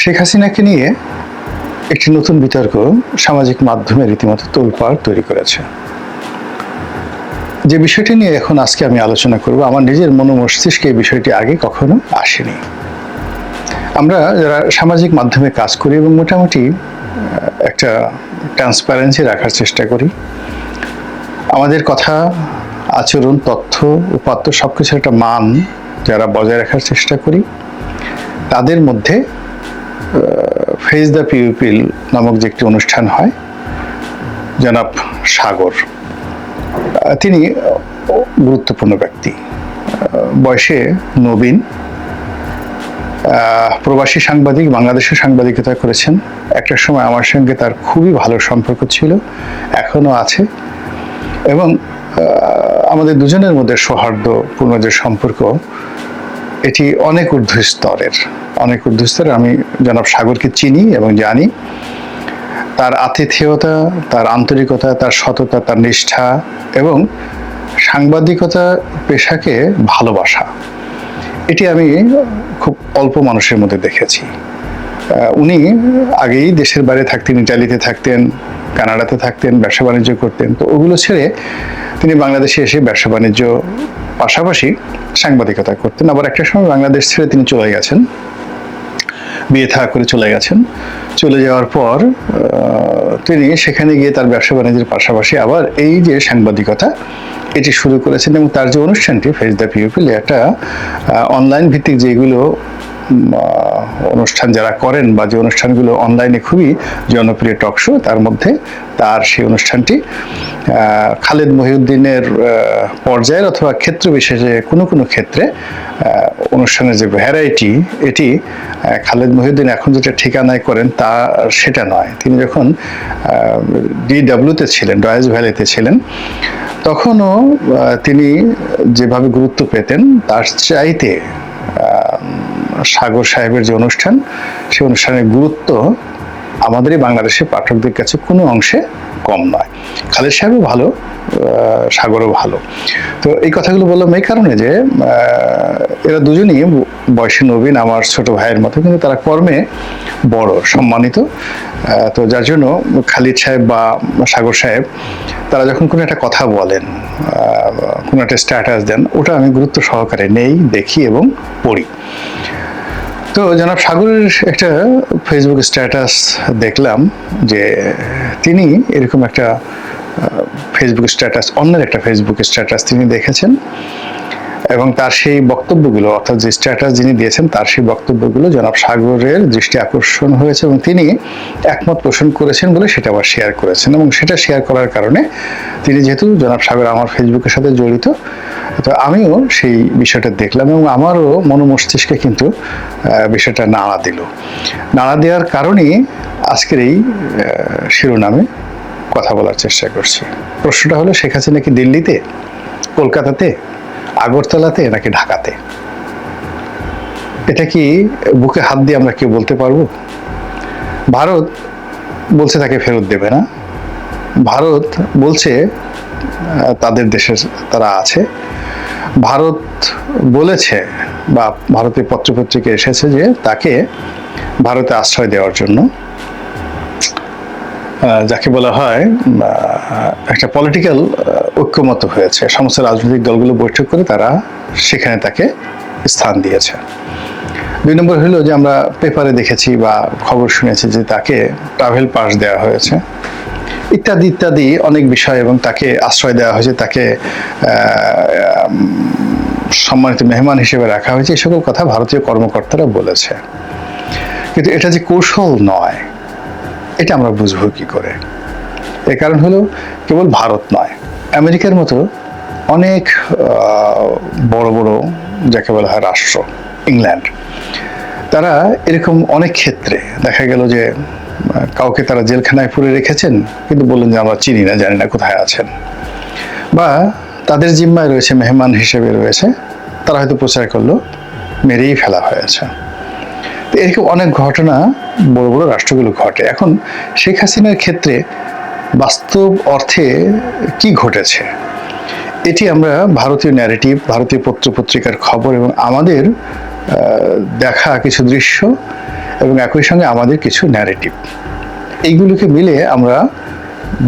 শেখ হাসিনাকে নিয়ে একটি নতুন বিতর্ক সামাজিক মাধ্যমে রীতিমতো তোলপাড় তৈরি করেছে। যে বিষয়টি নিয়ে এখন আজকে আমি আলোচনা করব, আমার নিজের মস্তিষ্কে এই বিষয়টি আগে কখনো আসেনি। আমরা যারা সামাজিক মাধ্যমে কাজ করি এবং মোটামুটি একটা ট্রান্সপারেন্সি রাখার চেষ্টা করি, আমাদের কথা, আচরণ, তথ্য, উপাত্ত সবকিছুর একটা মান যারা বজায় রাখার চেষ্টা করি, তাদের মধ্যে ফেস দ্য পিউপিল নামক যে একটি অনুষ্ঠান হয়, জনাব সাগর, তিনি গুরুত্বপূর্ণ ব্যক্তি, বয়সে নবীন, প্রবাসী সাংবাদিক, বাংলাদেশে সাংবাদিকতা করেছেন। একটা সময় আমার সঙ্গে তার খুবই ভালো সম্পর্ক ছিল, এখনো আছে, এবং আমাদের দুজনের মধ্যে সৌহার্দ্যপূর্ণ যে সম্পর্ক, এটি অনেক ঊর্ধ্বস্তরের। আমি জনাব সাগরকে চিনি এবং জানি। তার আতিথেয়তা, তার আন্তরিকতা, তার সততা, তার নিষ্ঠা এবং সাংবাদিকতা পেশাকে ভালোবাসা, এটি আমি খুব অল্প মানুষের মধ্যে দেখেছি। উনি আগেই দেশের বাইরে থাকতেন, ইটালিতে থাকতেন, কানাডাতে থাকতেন, ব্যবসা বাণিজ্য করতেন। তো ওগুলো ছেড়ে তিনি বাংলাদেশে এসে ব্যবসা বাণিজ্য পাশাপাশি সাংবাদিকতা করতেন। আবার একটা সময় বাংলাদেশ ছেড়ে তিনি চলে গেছেন, বিয়ে থা করে চলে গেছেন। চলে যাওয়ার পর তিনি সেখানে গিয়ে তার ব্যবসা বাণিজ্যের পাশাপাশি আবার এই যে সাংবাদিকতা, এটি শুরু করেছেন। এবং তার যে অনুষ্ঠানটি ফেস দ্য পিউপিল, একটা অনলাইন ভিত্তিক যেগুলো অনুষ্ঠান যারা করেন বা যে অনুষ্ঠানগুলো অনলাইনে খুবই জনপ্রিয় টক শো, তার মধ্যে তার সেই অনুষ্ঠানটি খালেদ মহিউদ্দিনের পর্যায়ের অথবা ক্ষেত্র বিশেষে কোনো ক্ষেত্রে অনুষ্ঠানের যে ভ্যারাইটি, এটি খালেদ মহিউদ্দিন এখন যেটা ঠিকানায় করেন তা সেটা নয়। তিনি যখন DW-তে ছিলেন, ডয়েজ ভ্যালিতে ছিলেন, তখনও তিনি যেভাবে গুরুত্ব পেতেন তার চাইতে সাগর সাহেবের যে অনুষ্ঠান, সেই অনুষ্ঠানের গুরুত্ব আমাদেরই বাংলাদেশের পাঠকদের কাছে কোনো অংশে কম নয়। খালেদ সাহেবও ভালো, সাগরও ভালো। তো এই কথাগুলো বললাম এই কারণে যে এরা দুজনই বয়সে নবীন, আমার ছোট ভাইয়ের মতো, কিন্তু তারা কর্মে বড়, সম্মানিত। তো যার জন্য খালিদ সাহেব বা সাগর সাহেব তারা যখন কোনো একটা কথা বলেন, কোনো একটা স্ট্যাটাস দেন, ওটা আমি গুরুত্ব সহকারে নেই, দেখি এবং পড়ি। তো জনাব সাগরের একটা ফেসবুক স্ট্যাটাস দেখলাম যে তিনি এরকম একটা ফেসবুক স্ট্যাটাস, অন্যের একটা ফেসবুক স্ট্যাটাস তিনি দেখেছেন, এবং তার সেই বক্তব্যগুলো, অর্থাৎ যে স্ট্যাটাস যিনি দিয়েছেন তার সেই বক্তব্যগুলো জনাব সাগরের দৃষ্টি আকর্ষণ হয়েছে এবং তিনি একমত পোষণ করেছেন বলে সেটা আবার শেয়ার করেছেন। এবং সেটা শেয়ার করার কারণে তিনি, যেহেতু জনাব সাগর আমার ফেসবুকের সাথে জড়িত, তো আমিও সেই বিষয়টা দেখলাম এবং আমারও মস্তিষ্কে কিন্তু বিষয়টা নাড়া দেওয়ার কারণেই আজকের এই শিরোনামে কথা বলার চেষ্টা করছি। প্রশ্নটা হলো, শেখ হাসিনা কি দিল্লিতে, কলকাতাতে, আগরতলাতে নাকি ঢাকাতে? এটা কি বুকে হাত দিয়ে আমরা কেউ বলতে পারবো? ভারত বলছে তাকে ফেরত দেবে না, ভারত বলছে তাদের দেশে তারা আছে, ভারত বলেছে বা ভারতের পত্রপত্রিকা এসেছে যে তাকে ভারতে আশ্রয় দেওয়ার জন্য, যাকে বলা হয় একটা পলিটিক্যাল ঐক্যমত হয়েছে, সমস্ত রাজনৈতিক দলগুলো বৈঠক করে তারা সেখানে তাকে স্থান দিয়েছে। 2 নম্বর হলো যে আমরা পেপারে দেখেছি বা খবর শুনেছি যে তাকে ট্রাভেল পাস দেওয়া হয়েছে, ইত্যাদি ইত্যাদি অনেক বিষয়, এবং তাকে আশ্রয় দেওয়া হয়েছে, তাকে সম্মানিত মেহমান হিসেবে রাখা হয়েছে। এই সকল কথা ভারতীয় কর্মকর্তারা বলেছে, কিন্তু এটা যে কৌশল নয়, এটা আমরা বুঝবো কি করে? এর কারণ হলো, কেবল ভারত নয়, আমেরিকার মতো অনেক বড় বড় যাকে বলা হয় রাষ্ট্র, ইংল্যান্ড, তারা এরকম অনেক ক্ষেত্রে দেখা গেল যে কাউকে তারা জেলখানায় পুরে রেখেছেন, কিন্তু বললেন যে আমরা চিনি না, জানি না কোথায় আছেন, বা তাদের জিম্মায় রয়েছে, মেহমান হিসেবে রয়েছে, তারা হয়তো প্রচার করলো, মেরেই ফেলা হয়েছে। এরকম অনেক ঘটনা বড় বড় রাষ্ট্রগুলো ঘটে। এখন শেখ হাসিনার ক্ষেত্রে বাস্তব অর্থে কি ঘটেছে, এটি আমরা ভারতীয় ন্যারেটিভ, ভারতীয় পত্রপত্রিকার খবর এবং আমাদের দেখা কিছু দৃশ্য এবং একই সঙ্গে আমাদের কিছু ন্যারেটিভ, এইগুলোকে মিলে আমরা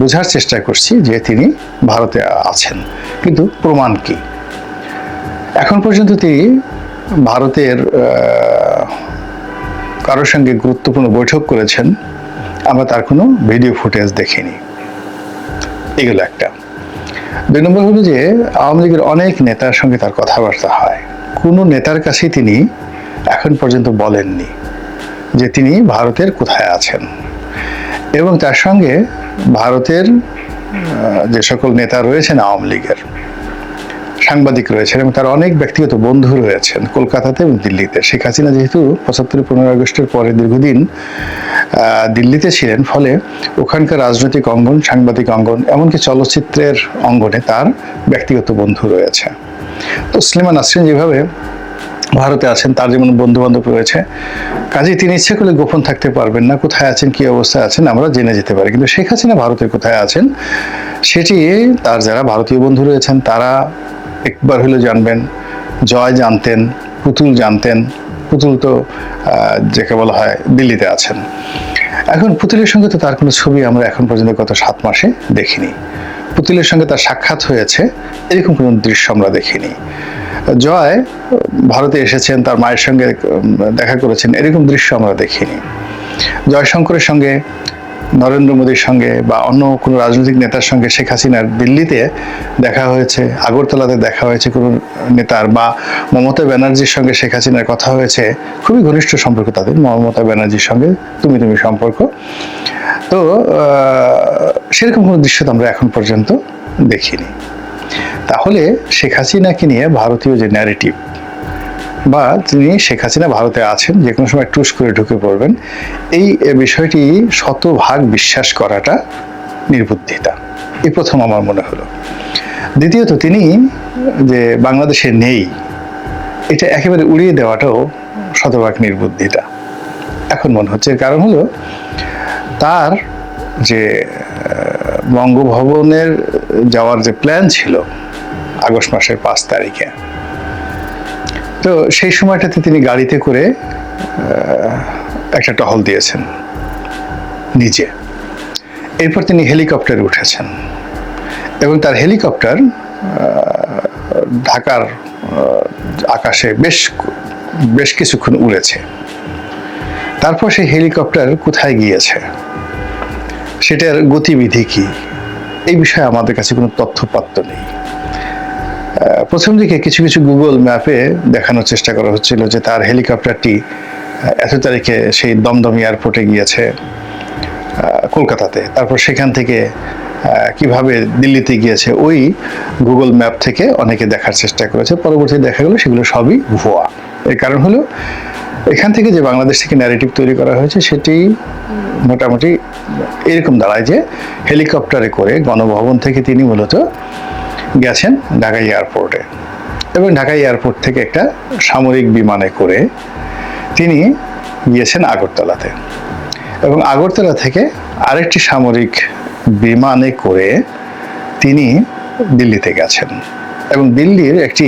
বোঝার চেষ্টা করছি যে তিনি ভারতে আছেন। কিন্তু প্রমাণ কি? এখন পর্যন্ত তিনি ভারতের কারোর সঙ্গে গুরুত্বপূর্ণ বৈঠক করেছেন, আমরা তার কোনো ভিডিও ফুটেজ দেখিনি। এগুলো একটা। 2 নম্বর হলো যে আওয়ামী লীগের অনেক নেতার সঙ্গে তার কথাবার্তা হয়, কোনো নেতার কাছেই তিনি এখন পর্যন্ত বলেননি যে তিনি ভারতের কোথায় আছেন। এবং তার সঙ্গে ভারতের যে সকল নেতা রয়েছেন আওয়ামী লীগের, সাংবাদিক রয়েছেন এবং তার অনেক ব্যক্তিগত বন্ধু রয়েছেন কলকাতাতে এবং দিল্লিতে। শেখ হাসিনা যেহেতু 75-15 আগস্টের পরে দীর্ঘদিন দিল্লিতে ছিলেন, ফলে ওখানকার রাজনৈতিক অঙ্গন, সাংবাদিক অঙ্গন, এমনকি চলচ্চিত্রের অঙ্গনে তার ব্যক্তিগত বন্ধু রয়েছে। তো স্লেমান নাসরিন যেভাবে ভারতে আছেন, তার যেমন বন্ধু বান্ধব রয়েছে, কাজেই তিনি ইচ্ছে করলে গোপন থাকতে পারবেন না। কোথায় আছেন, কি অবস্থায় আছেন আমরা জেনে যেতে পারি, কিন্তু শেখ হাসিনা ভারতের কোথায় আছেন সেটি তার যারা ভারতীয় বন্ধু রয়েছেন তারা একবার হলে জানবেন। জয় জানতেন, পুতুল জানতেন। পুতুল তো যাকে বলা হয় দিল্লিতে আছেন। এখন পুতুলের সঙ্গে তো তার কোনো ছবি আমরা এখন পর্যন্ত গত 7 মাসে দেখিনি। পুতুলের সঙ্গে তার সাক্ষাৎ হয়েছে এরকম কোনো দৃশ্য আমরা দেখিনি। জয় ভারতে এসেছেন, তার মায়ের সঙ্গে দেখা করেছেন, এরকম দৃশ্য আমরা দেখিনি। জয়শঙ্করের সঙ্গে, নরেন্দ্র মোদীর সঙ্গে বা অন্য কোনো রাজনৈতিক নেতার সঙ্গে শেখ হাসিনার দিল্লিতে দেখা হয়েছে, আগরতলাতে দেখা হয়েছে কোনো নেতার, বা মমতা ব্যানার্জির সঙ্গে শেখ হাসিনার কথা হয়েছে, খুবই ঘনিষ্ঠ সম্পর্ক তাদের, মমতা ব্যানার্জির সঙ্গে তুমি সম্পর্ক। তো সেরকম কোনো দৃশ্য তো আমরা এখন পর্যন্ত দেখিনি। তাহলে শেখ হাসিনাকে নিয়ে ভারতীয় যে ন্যারেটিভ, বা তিনি শেখ হাসিনা ভারতে আছেন, যে কোনো সময় টুস করে ঢুকে পড়বেন, এই বিষয়টি শতভাগ বিশ্বাস করাটা নির্বুদ্ধিতা। এই প্রথম আমার মনে হলো। দ্বিতীয়ত, তিনি যে বাংলাদেশে নেই এটা একেবারে উড়িয়ে দেওয়াটাও শতভাগ নির্বুদ্ধিতা এখন মনে হচ্ছে। কারণ হলো তার যে বঙ্গভবনের যাওয়ার যে প্ল্যান ছিল আগস্ট মাসের 5 তারিখে, তো সেই সময়টাতে তিনি গাড়িতে করে একটা টহল দিয়েছেন নিচে। এরপর তিনি হেলিকপ্টারে উঠেছেন এবং তার হেলিকপ্টার ঢাকার আকাশে বেশ কিছুক্ষণ উড়েছে। তারপর সেই হেলিকপ্টার কোথায় গিয়েছে, সেটার গতিবিধি কি, এই বিষয়ে আমাদের কাছে কোনো তথ্যপাত্র নেই। প্রথম দিকে কিছু কিছু গুগল ম্যাপে দেখানোর চেষ্টা করা হচ্ছিল যে তার হেলিকপ্টারটি এত তারিখে সেই দমদম এয়ারপোর্টে গিয়েছে কলকাতাতে, তারপর সেখান থেকে কিভাবে দিল্লিতে গিয়েছে ওই গুগল ম্যাপ থেকে অনেকে দেখার চেষ্টা করেছে। পরবর্তী দেখা গেল সেগুলো সবই ভুয়া। এর কারণ হলো এখান থেকে যে বাংলাদেশ থেকে ন্যারেটিভ তৈরি করা হয়েছে সেটি মোটামুটি এরকম দাঁড়ায় যে হেলিকপ্টারে করে গণভবন থেকে তিনি মূলত গেছেন ঢাকা এয়ারপোর্টে, এবং ঢাকা এয়ারপোর্ট থেকে একটা সামরিক বিমানে করে তিনি গিয়েছেন আগরতলাতে, এবং আগরতলা থেকে আরেকটি সামরিক বিমানে করে তিনি দিল্লিতে গেছেন, এবং দিল্লির একটি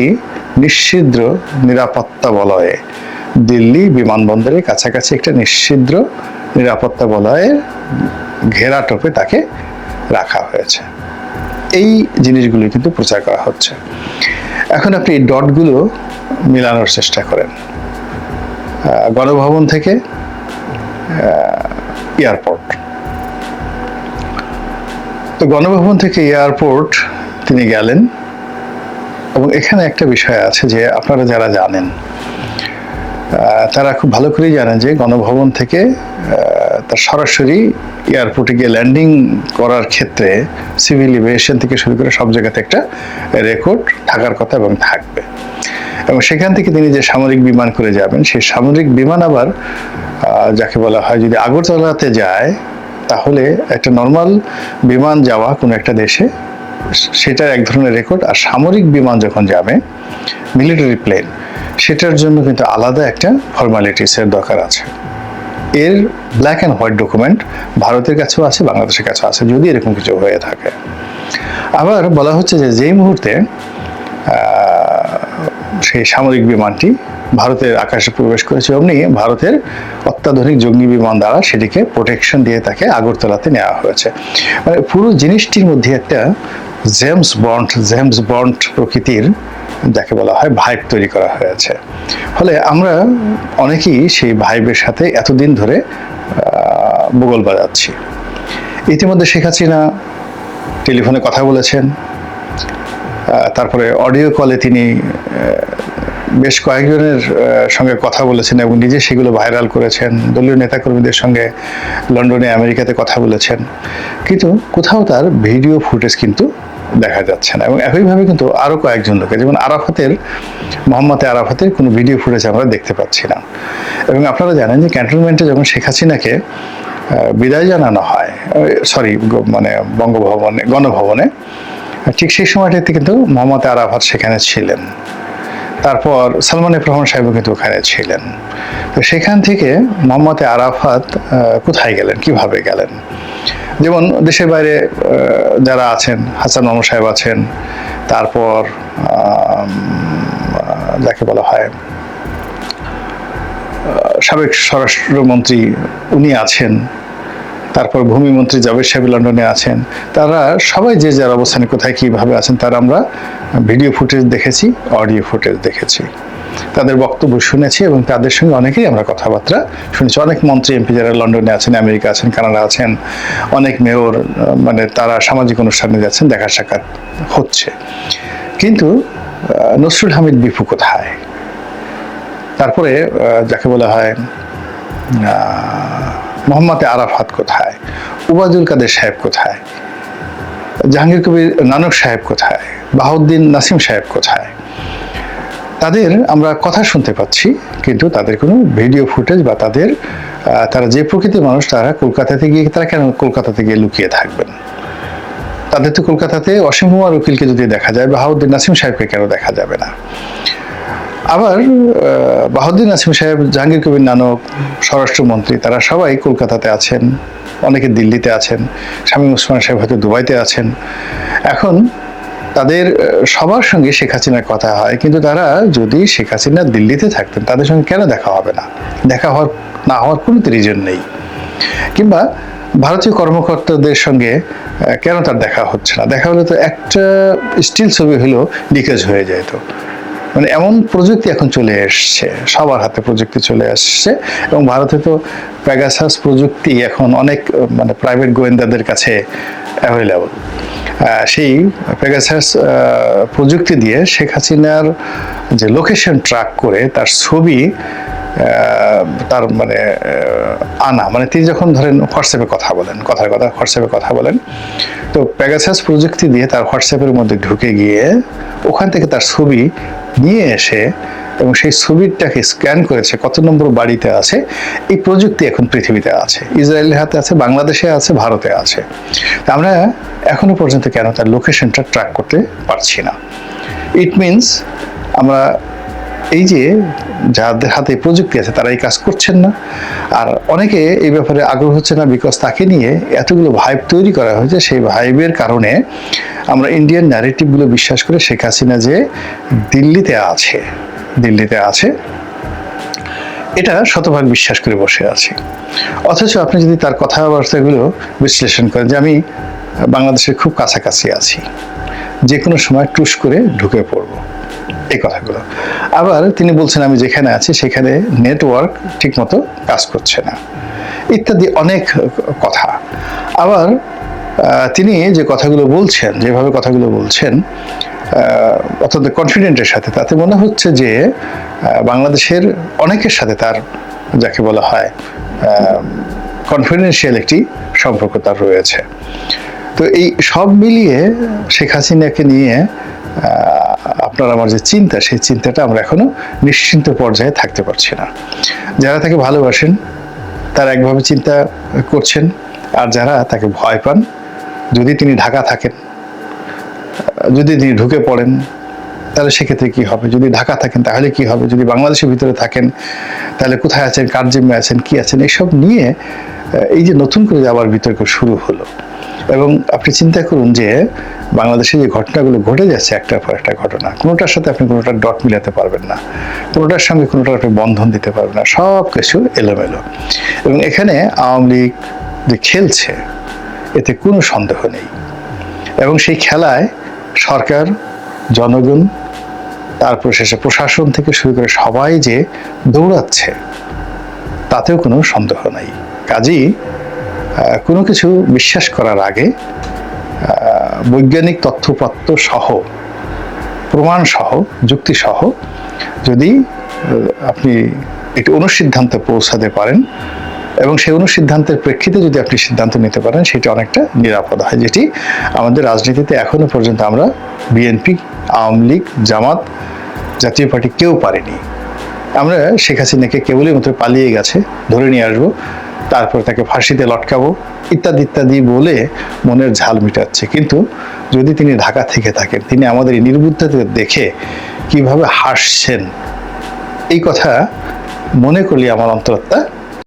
নিশ্ছিদ্র নিরাপত্তা বলয়ে, দিল্লি বিমানবন্দরের কাছাকাছি একটা নিশ্ছিদ্র নিরাপত্তা বলয়ের ঘেরাটোপে তাকে রাখা হয়েছে। এই জিনিসগুলো কিন্তু প্রচার করা হচ্ছে। এখন আপনি এই ডটগুলো মিলানোর চেষ্টা করেন। গণভবন থেকে এয়ারপোর্ট, তো গণভবন থেকে এয়ারপোর্ট তিনি গেলেন, এবং এখানে একটা বিষয় আছে যে আপনারা যারা জানেন তারা খুব ভালো করেই জানেন যে গণভবন থেকে তার সরাসরি এয়ারপোর্টে গিয়ে ল্যান্ডিং করার ক্ষেত্রে সিভিল এভিয়েশন থেকে শুরু করে সব জায়গাতে একটা রেকর্ড থাকার কথা এবং থাকবে, এবং সেখান থেকে তিনি যে সামরিক বিমান করে যাবেন সেই সামরিক বিমান আবার যাকে বলা হয় যদি আগরতলাতে যায় তাহলে একটা নর্মাল বিমান যাওয়া কোনো একটা দেশে সেটার এক ধরনের রেকর্ড, আর সামরিক বিমান যখন যাবে মিলিটারি প্লেন সেটার জন্য কিন্তু আলাদা একটা ফর্মালিটিসের দরকার আছে। এর ব্ল্যাক অ্যান্ড হোয়াইট ডকুমেন্ট ভারতের কাছেও আছে, বাংলাদেশের কাছেও আছে, যদি এরকম কিছু হয়ে থাকে। আবার বলা হচ্ছে যে যেই মুহূর্তে সেই সামরিক বিমানটি ভারতের আকাশে প্রবেশ করেছে, অমনি ভারতের অত্যাধুনিক জঙ্গি বিমান দ্বারা সেটিকে প্রোটেকশন দিয়ে তাকে আগরতলাতে নেওয়া হয়েছে। মানে পুরো জিনিসটির মধ্যে একটা জেমস বন্ড প্রকৃতির যাকে বলা হয় ভাইব তৈরি করা হয়েছে। ফলে আমরা অনেকেই সেই ভাইবের সাথে এতদিন ধরে বগল বাজাচ্ছি। ইতিমধ্যে শেখ হাসিনা টেলিফোনে কথা বলেছেন, তারপরে অডিও কলে তিনি বেশ কয়েকজনের সঙ্গে কথা বলেছেন এবং নিজে সেগুলো ভাইরাল করেছেন। দলীয় নেতাকর্মীদের সঙ্গে লন্ডনে, আমেরিকাতে কথা বলেছেন, কিন্তু কোথাও তার ভিডিও ফুটেজ কিন্তু দেখা যাচ্ছে না। এবং একইভাবে কিন্তু আরও কয়েকজন লোকের, যেমন মোহাম্মদ আরাফাতের কোনো ভিডিও ফুটেজ আমরা দেখতে পাচ্ছি না। এবং আপনারা জানেন যে ক্যান্টনমেন্টে যখন শেখ হাসিনাকে বিদায় জানানো হয়, মানে গণভবনে, ঠিক সেই সময়টাতে কিন্তু মোহাম্মদ আরাফাত সেখানে ছিলেন। তারপর সালমান এফ রহমান সাহেবও কিন্তু ওখানে ছিলেন। তো সেখান থেকে মোহাম্মদ আরাফাত কোথায় গেলেন, কিভাবে গেলেন? যেমন দেশের বাইরে যারা আছেন, হাসান মাহমুদ সাহেব আছেন, তারপর যাকে বলা হয় সাবেক স্বরাষ্ট্রমন্ত্রী উনি আছেন, তারপর ভূমিমন্ত্রী জাভেদ সাহেব লন্ডনে আছেন। তারা সবাই যে যার অবস্থানে কোথায় কীভাবে আছেন তার আমরা ভিডিও ফুটেজ দেখেছি, অডিও ফুটেজ দেখেছি, তাদের বক্তব্য শুনেছি এবং তাদের সঙ্গে অনেকেই আমরা কথাবার্তা শুনেছি। অনেক মন্ত্রী এমপি যারা লন্ডনে আছেন, আমেরিকা আছেন, কানাডা আছেন, অনেক মেয়র, মানে তারা সামাজিক অনুষ্ঠানে যাচ্ছেন, দেখা সাক্ষাৎ হচ্ছে। কিন্তু নসরুল হামিদ বিপু কোথায়? তারপরে যাকে বলা হয় মোহাম্মদ আরাফাত কোথায়? উবায়দুল কাদের সাহেব কোথায়? জাহাঙ্গীর কবির নানক সাহেব কোথায়? বাহাউদ্দিন নাসিম সাহেব কোথায়? তাদের আমরা কথা শুনতে পাচ্ছি, কিন্তু তাদের কোনো ভিডিও ফুটেজ বা তারা যে প্রকৃতির মানুষ, তারা কেন কলকাতাতে গিয়ে লুকিয়ে থাকবেন? তাদের তো কলকাতাতে অসীম কুমার উকিলকে যদি দেখা যায়, বাহাউদ্দিন নাসিম সাহেবকে কেন দেখা যাবে না? আবার বাহাউদ্দিন নাসিম সাহেব, জাহাঙ্গীর কবির নানক, স্বরাষ্ট্রমন্ত্রী, তারা সবাই কলকাতাতে আছেন, অনেকে দিল্লিতে আছেন, শামীম ওসমান সাহেব হয়তো দুবাইতে আছেন। এখন তাদের সবার সঙ্গে শেখ হাসিনার কথা হয়, কিন্তু তারা যদি শেখ হাসিনা দিল্লিতে থাকতেন তাদের সঙ্গে কেন দেখা হবে না? দেখা না হওয়ার কোনো রিজন নেই। কিংবা ভারতীয় কর্মকর্তাদের সঙ্গে কেন তার দেখা হচ্ছে না? দেখা হলে তো একটা স্টিল ছবি হলেও লিকেজ হয়ে যেত। মানে এমন প্রযুক্তি এখন চলে এসছে, সবার হাতে প্রযুক্তি চলে আসছে। এবং ভারতে তো প্যাগাসাস প্রযুক্তি এখন অনেক মানে প্রাইভেট গোয়েন্দাদের কাছে অ্যাভেলেবল। সেই পেগাসাস প্রযুক্তি দিয়ে শেখ হাসিনার যে লোকেশন ট্র্যাক করে তার ছবি তার মানে মানে তিনি যখন ধরেন হোয়াটসঅ্যাপে কথা বলেন, হোয়াটসঅ্যাপে কথা বলেন, তো পেগাসাস প্রযুক্তি দিয়ে তার হোয়াটসঅ্যাপের মধ্যে ঢুকে গিয়ে ওখান থেকে তার ছবি নিয়ে এসে এবং সেই ছবিটাকে স্ক্যান করেছে কত নম্বর বাড়িতে আছে। এই প্রযুক্তি এখন পৃথিবীতে আছে, ইসরায়েলের হাতে আছে, বাংলাদেশে আছে, ভারতে আছে। আমরা এখনো পর্যন্ত কেন তার লোকেশনটা ট্র্যাক করতে পারছি না? ইট মিনস আমরা এই যে যাদের হাতে প্রযুক্তি আছে তারা এই কাজ করছেন না। আর অনেকে এই ব্যাপারে আগ্রহ হচ্ছে না, বিকজ তাকে নিয়ে এতগুলো ভাইব তৈরি করা হয়েছে। সেই ভাইবের কারণে আমরা ইন্ডিয়ান ন্যারেটিভগুলো বিশ্বাস করে শেখ হাসিনা যে দিল্লিতে আছে এটা শতভাগ বিশ্বাস করে বসে আছি। অথচ আপনি যদি তার কথাবার্তাগুলো বিশ্লেষণ করেন যে আমি বাংলাদেশের খুব কাছাকাছি আছি, যে কোনো সময় টুস করে ঢুকে পড়ব, এই কথাগুলো। আবার তিনি বলছেন আমি যেখানে আছি সেখানে নেটওয়ার্ক ঠিকমতো কাজ করছে না, ইত্যাদি অনেক কথা। আবার তিনি যে কথাগুলো বলছেন, যেভাবে কথাগুলো বলছেন অত্যন্ত কনফিডেন্টের সাথে, তাতে মনে হচ্ছে যে বাংলাদেশের অনেকের সাথে তার যাকে বলা হয় কনফিডেন্সিয়াল একটি সম্পর্ক তার রয়েছে। তো এই সব মিলিয়ে শেখ হাসিনাকে নিয়ে আপনার আমার যে চিন্তা, সেই চিন্তাটা আমরা এখনো নিশ্চিন্ত পর্যায়ে থাকতে পারছি না। যারা তাকে ভালোবাসেন তারা একভাবে চিন্তা করছেন, আর যারা তাকে ভয় পান, যদি তিনি ঢাকা থাকেন, যদি তিনি ঢুকে পড়েন তাহলে সেক্ষেত্রে কী হবে? যদি ঢাকা থাকেন তাহলে কী হবে? যদি বাংলাদেশের ভিতরে থাকেন তাহলে কোথায় আছেন, কার জিম্মে আছেন, কী আছেন, এইসব নিয়ে এই যে নতুন করে আবার বিতর্ক শুরু হলো। এবং আপনি চিন্তা করুন যে বাংলাদেশে যে ঘটনাগুলো ঘটে যাচ্ছে একটার পর একটা ঘটনা, কোনোটার সাথে আপনি কোনোটার ডট মিলাতে পারবেন না, কোনোটার সঙ্গে কোনোটার আপনি বন্ধন দিতে পারবেন না, সব কিছু এলোমেলো। এবং এখানে আওয়ামী লীগ যে খেলছে এতে কোনো সন্দেহ নেই, এবং সেই খেলায় সরকার, জনগণ, তারপর শেষে প্রশাসন থেকে শুরু করে সবাই যে দৌড়াচ্ছে তাতেও কোনো সন্দেহ নাই। কাজেই কোনো কিছু বিশ্বাস করার আগে বৈজ্ঞানিক তথ্যপত্র সহ, প্রমাণ সহ, যুক্তি সহ যদি আপনি একটি অনুসিদ্ধান্তে পৌঁছাতে পারেন এবং সেই অনুসিদ্ধান্তের প্রেক্ষিতে যদি আপনি সিদ্ধান্ত নিতে পারেন, সেটা অনেকটা নিরাপদ হয়, যেটি আমাদের রাজনীতিতে এখনো পর্যন্ত আমরা বিএনপি, আওয়ামী লীগ, জামাত, জাতীয় পার্টি কেউ পারেনি। আমরা শেখ হাসিনাকে কেবলই মাত্র পালিয়ে গেছে ধরে নিয়ে আসবো, তারপর তাকে ফাঁসিতে লটকাবো ইত্যাদি ইত্যাদি বলে মনের ঝাল মিটাচ্ছে। কিন্তু যদি তিনি ঢাকা থেকে থাকেন, তিনি আমাদের এই নির্বুদ্ধতা দেখে কিভাবে হাসছেন, এই কথা মনে করলে আমার অন্তরাত্মা